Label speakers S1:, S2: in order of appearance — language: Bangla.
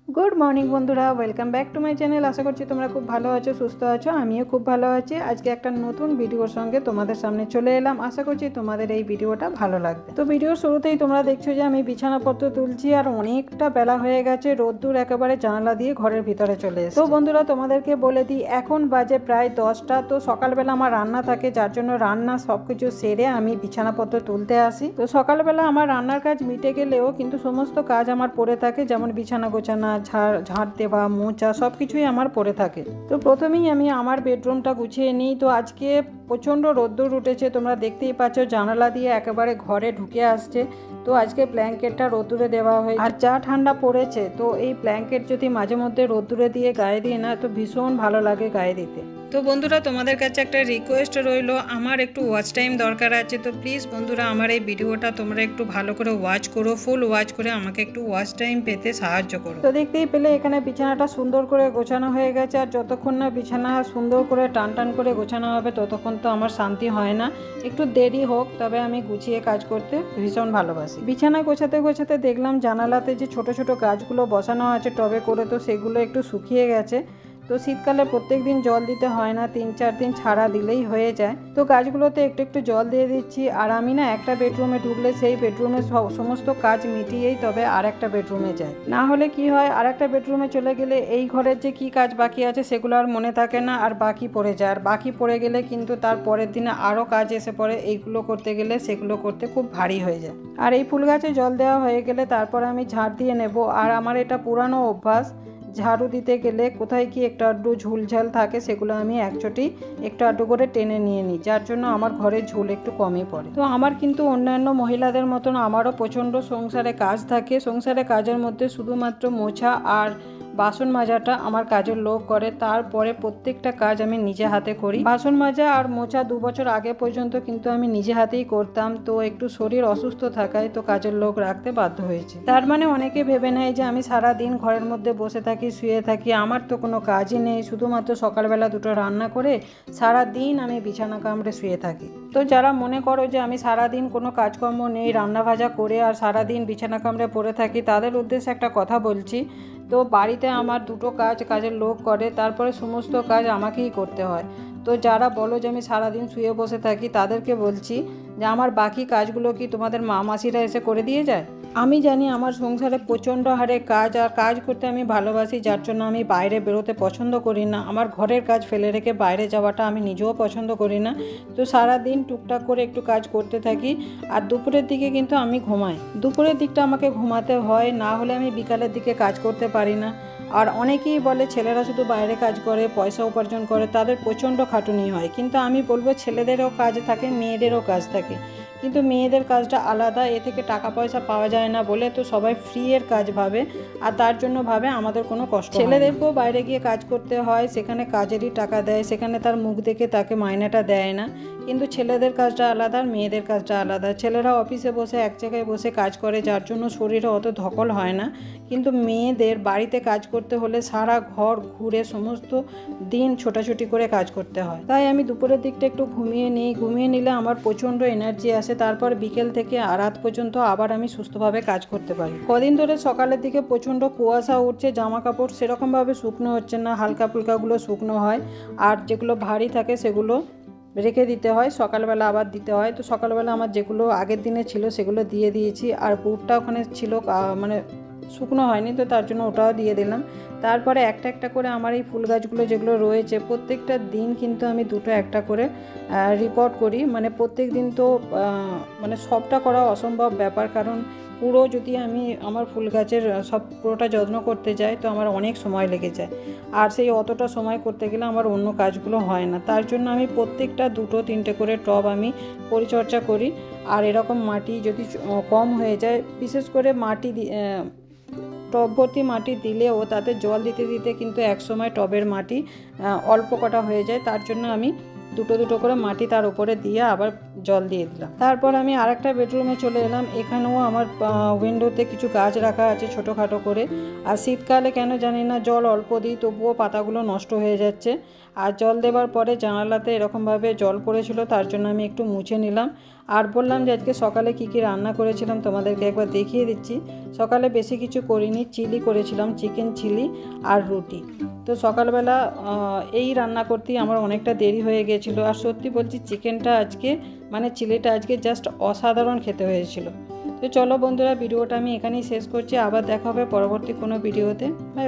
S1: गुड मर्निंग बंधुरा welcome back to my channel. आशा करছি তোমরা খুব ভালো আছো, সুস্থ আছো। আমিও খুব ভালো আছি। আজকে একটা নতুন ভিডিওর সঙ্গে তোমাদের সামনে চলে এলাম। আশা করছি তোমাদের এই ভিডিওটা ভালো লাগবে। তো ভিডিওর শুরুতেই তোমরা দেখছো যে আমি বিছানাপত্র তুলছি আর অনেকটা বেলা হয়ে গেছে, রোদ্দুর একেবারে জানালা দিয়ে ঘরের ভিতরে চলে এসেছে। তো বন্ধুরা তোমাদেরকে বলে দিই, এখন বাজে প্রায় 10টা। তো সকালবেলা আমার রান্না থাকে, যার জন্য রান্না সব কিছু সেরে আমি বিছানাপত্র তুলতে আসি। তো সকালবেলা আমার রান্নার কাজ মিটে গেলেও কিন্তু সমস্ত কাজ আমার পড়ে থাকে, যেমন বিছানা গোছানা, ঝাড় দেওয়া, মোছা সব কিছুই আমার পড়ে থাকে। তো প্রথমেই আমি আমার বেডরুমটা গুছিয়ে নিই। তো আজকে প্রচণ্ড রোদ্দুর উঠেছে, তোমরা দেখতেই পাচ্ছ জানালা দিয়ে একেবারে ঘরে ঢুকে আসছে। তো আজকে ব্ল্যাঙ্কেটটা রোদ্দুরে দেওয়া হয়েছে, আর যা ঠান্ডা পড়েছে, তো এই ব্ল্যাঙ্কেট যদি মাঝে মধ্যে রোদ্দুরে দিয়ে গায়ে দিই না, তো ভীষণ ভালো লাগে গায়ে দিতে। তো বন্ধুরা তোমাদের কাছে একটা রিকোয়েস্ট রইল, আমার একটু ওয়াচ টাইম দরকার আছে। তো প্লিজ বন্ধুরা আমার এই ভিডিওটা তোমরা একটু ভালো করে ওয়াচ করো, ফুল ওয়াচ করে আমাকে একটু ওয়াচ টাইম পেতে সাহায্য করো। তো দেখতেই পেলে এখানে বিছানাটা সুন্দর করে গোছানো হয়ে গেছে, আর যতক্ষণ না বিছানা সুন্দর করে টান করে গোছানো হবে ততক্ষণ তো আমার শান্তি হয় না। একটু দেরি হোক, তবে আমি গুছিয়ে কাজ করতে ভীষণ ভালোবাসি। বিছানা গোছাতে গোছাতে দেখলাম জানালাতে যে ছোট ছোট গাছগুলো বসানো আছে টবে করে, তো সেগুলো একটু শুকিয়ে গেছে। তো শীতকালে প্রত্যেক দিন জল দিতে হয় না, 3-4 দিন ছাড়া দিলেই হয়ে যায়। তো গাছগুলোতে একটু একটু জল দিয়ে দিচ্ছি। আর আমি না একটা বেডরুমে ঢুকলে সেই বেডরুমে সমস্ত কাজ মিটিয়েই তবে আর একটা বেডরুমে যাই। না হলে কি হয়, আর একটা বেডরুমে চলে গেলে এই ঘরের যে কি কাজ বাকি আছে সেগুলো আর মনে থাকে না, আর বাকি পড়ে যায়। আর বাকি পড়ে গেলে কিন্তু তার পরের দিনে আরও কাজ এসে পড়ে, এইগুলো করতে গেলে সেগুলো করতে খুব ভারী হয়ে যায়। আর এই ফুল গাছে জল দেওয়া হয়ে গেলে তারপরে আমি ঝাড় দিয়ে নেব। আর আমার এটা পুরানো অভ্যাস, ঝাড়ু দিতে গেলে কোথায় কি একটু আড্ডু ঝুলঝাল থাকে সেগুলো আমি একচোটি একটু আড্ডু করে টেনে নিয়ে নিই, যার জন্য আমার ঘরে ঝুল একটু কমই পড়ে। তো আমার কিন্তু অন্যান্য মহিলাদের মতন আমারও প্রচণ্ড সংসারে কাজ থাকে। সংসারে কাজের মধ্যে শুধুমাত্র মোছা আর বাসন মাজাটা আমার কাজের লোক করে, তারপরে প্রত্যেকটা কাজ আমি নিজে হাতে করি। বাসন মাজা আর মোছা 2 বছর আগে পর্যন্ত কিন্তু আমি নিজে হাতেই করতাম। তো একটু শরীর অসুস্থ থাকায় তো কাজের লোক রাখতে বাধ্য হয়েছে। তার মানে অনেকে ভেবে নেয় যে আমি সারা দিন ঘরের মধ্যে বসে থাকি, শুয়ে থাকি, আমার তো কোনো কাজই নেই, শুধুমাত্র সকালবেলা দুটো রান্না করে সারা দিন আমি বিছানা কামড়ে শুয়ে থাকি। তো যারা মনে করো যে আমি সারা দিন কোনো কাজকর্ম নেই, রান্না ভাজা করে আর সারা দিন বিছানা কামড়ে পড়ে থাকি, তাদের উদ্দেশ্যে একটা কথা বলছি। তো বাড়িতে আমার 2টো কাজের লোক করে, তারপরে সমস্ত কাজ আমাকেই করতে হয়। তো যারা বলো যে আমি সারাদিন শুয়ে বসে থাকি, তাদেরকে বলছি যে আমার বাকি কাজগুলো কি তোমাদের মা মাসিরা এসে করে দিয়ে যায়? আমি জানি আমার সংসারে প্রচণ্ড হারে কাজ, আর কাজ করতে আমি ভালোবাসি, যার জন্য আমি বাইরে বেরোতে পছন্দ করি না। আমার ঘরের কাজ ফেলে রেখে বাইরে যাওয়াটা আমি নিজেও পছন্দ করি না। তো সারাদিন টুকটাক করে একটু কাজ করতে থাকি। আর দুপুরের দিকে কিন্তু আমি ঘুমাই, দুপুরের দিকটা আমাকে ঘুমাতে হয়, না হলে আমি বিকালের দিকে কাজ করতে পারি না। আর অনেকেই বলে ছেলেরা শুধু বাইরে কাজ করে পয়সা উপার্জন করে, তাদের প্রচণ্ড খাটুনি হয়। কিন্তু আমি বলবো ছেলেদেরও কাজ থাকে, মেয়েদেরও কাজ থাকে, কিন্তু মেয়েদের কাজটা আলাদা। এ থেকে টাকা পয়সা পাওয়া যায় না বলে তো সবাই ফ্রি এর কাজ ভাবে, আর তার জন্য ভাবে আমাদের কোনো কষ্ট। ছেলেদেরকেও বাইরে গিয়ে কাজ করতে হয়, সেখানে কাজেরই টাকা দেয়, সেখানে তার মুখ দেখে তাকে মাইনেটা দেয় না। কিন্তু ছেলেদের কাজটা আলাদা আর মেয়েদের কাজটা আলাদা। ছেলেরা অফিসে বসে এক জায়গায় বসে কাজ করে, যার জন্য শরীরে অত ধকল হয় না। কিন্তু মেয়েদের বাড়িতে কাজ করতে হলে সারা ঘর ঘুরে সমস্ত দিন ছোটাছুটি করে কাজ করতে হয়। তাই আমি দুপুরের দিকটা একটু ঘুমিয়ে নিই। ঘুমিয়ে নিলে আমার প্রচণ্ড এনার্জি আসে, তারপর বিকেল থেকে রাত পর্যন্ত আবার আমি সুস্থভাবে কাজ করতে পারি। কদিন ধরে সকালের দিকে প্রচণ্ড কুয়াশা উঠছে, জামা কাপড় সেরকমভাবে শুকনো হচ্ছে না, হালকা ফুলকাগুলো শুকনো হয়, আর যেগুলো ভারী থাকে সেগুলো রেখে দিতে হয়, সকালবেলা আবার দিতে হয়। তো সকালবেলা আমার যেগুলো আগের দিনে ছিল সেগুলো দিয়ে দিয়েছি, আর বুটটা ওখানে ছিল মানে শুকনো হয়নি, তো তার জন্য ওটাও দিয়ে দিলাম। তারপরে একটা একটা করে আমার এই ফুল গাছগুলো যেগুলো রয়েছে প্রত্যেকটা দিন কিন্তু আমি 2টো একটা করে রিপোর্ট করি। মানে প্রত্যেক দিন তো মানে সবটা করা অসম্ভব ব্যাপার, কারণ পুরো যদি আমি আমার ফুল গাছের পুরোটা যত্ন করতে যাই তো আমার অনেক সময় লেগে যায়, আর সেই অতটা সময় করতে গেলে আমার অন্য কাজগুলো হয় না। তার জন্য আমি প্রত্যেকটা 2-3টে করে টব আমি পরিচর্যা করি। আর এরকম মাটি যদি কম হয়ে যায়, বিশেষ করে মাটি টব ভর্তি মাটি দিলেও তাতে জল দিতে দিতে কিন্তু একসময় টবের মাটি অল্প কটা হয়ে যায়, তার জন্য আমি 2টো করে মাটি তার উপরে দিয়ে আবার জল দিয়ে দিলাম। তারপর আমি আরেকটা বেডরুমে চলে এলাম। এখানেও আমার উইন্ডোতে কিছু গাছ রাখা আছে ছোটোখাটো করে, আর শীতকালে কেন জানি না জল অল্প দিই, তবুও পাতাগুলো নষ্ট হয়ে যাচ্ছে। আর জল দেওয়ার পরে জানালাতে এরকমভাবে জল পড়েছিল, তার জন্য আমি একটু মুছে নিলাম। আর বললাম যে আজকে সকালে কি কি রান্না করেছিলাম তোমাদেরকে একবার দেখিয়ে দিচ্ছি। সকালে বেশি কিছু করিনি, চিলি করেছিলাম, চিকেন চিলি আর রুটি। তো সকালবেলা এই রান্না করতেই আমার অনেকটা দেরি হয়ে গিয়েছিলো। আর সত্যি বলছি চিকেনটা আজকে মানে চিলিটা আজকে জাস্ট অসাধারণ খেতে হয়েছিল। তো চলো বন্ধুরা, ভিডিওটা আমি এখানেই শেষ করছি। আবার দেখা হবে পরবর্তী কোনো ভিডিওতে। বাই।